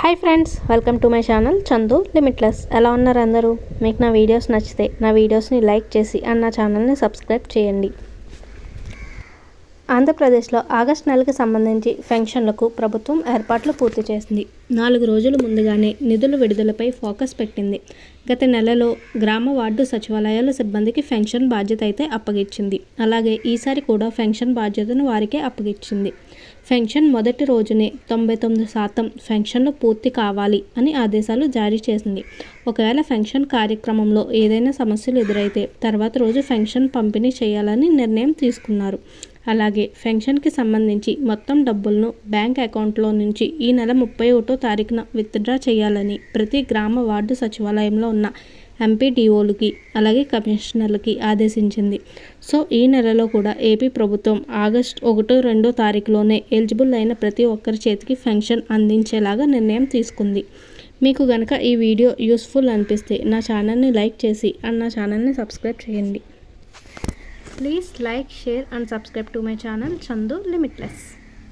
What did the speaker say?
Hi friends, welcome to my channel Chandu limitless. ఎలా ఉన్నారు అందరూ? మీకు నా వీడియోస్ నచ్చితే నా వీడియోస్ని లైక్ చేసి నా ఛానల్ని సబ్స్క్రైబ్ చేయండి. ఆంధ్రప్రదేశ్లో ఆగస్టు నెలకు సంబంధించి పెన్షన్లకు ప్రభుత్వం ఏర్పాట్లు పూర్తి చేసింది. 4 రోజుల ముందుగానే నిధుల విడుదలపై ఫోకస్ పెట్టింది. గత నెలలో గ్రామ వార్డు సచివాలయాల సిబ్బందికి పెన్షన్ బాధ్యత అయితే అప్పగించింది. అలాగే ఈసారి కూడా పెన్షన్ బాధ్యతను వారికే అప్పగించింది. పెన్షన్ మొదటి రోజునే 99% పెన్షన్లు పూర్తి కావాలి అని ఆదేశాలు జారీ చేసింది. ఒకవేళ పెన్షన్ కార్యక్రమంలో ఏదైనా సమస్యలు ఎదురైతే తర్వాత రోజు పెన్షన్ పంపిణీ చేయాలని నిర్ణయం తీసుకున్నారు. అలాగే పెన్షన్కి సంబంధించి మొత్తం డబ్బులను బ్యాంక్ అకౌంట్లో నుంచి ఈ నెల 31వ తారీఖున విత్డ్రా చేయాలని ప్రతి గ్రామ వార్డు సచివాలయంలో ఉన్న ఎంపీడీఓలకి అలాగే కమిషనర్లకి ఆదేశించింది. సో ఈ నెలలో కూడా ఏపీ ప్రభుత్వం ఆగస్టు 1, 2 తారీఖులోనే ఎలిజిబుల్ అయిన ప్రతి ఒక్కరి చేతికి పెన్షన్ అందించేలాగా నిర్ణయం తీసుకుంది. మీకు గనక ఈ వీడియో యూస్ఫుల్ అనిపిస్తే నా ఛానల్ని లైక్ చేసి నా ఛానల్ని సబ్స్క్రైబ్ చేయండి. Please like, share and subscribe to my channel Chandu Limitless.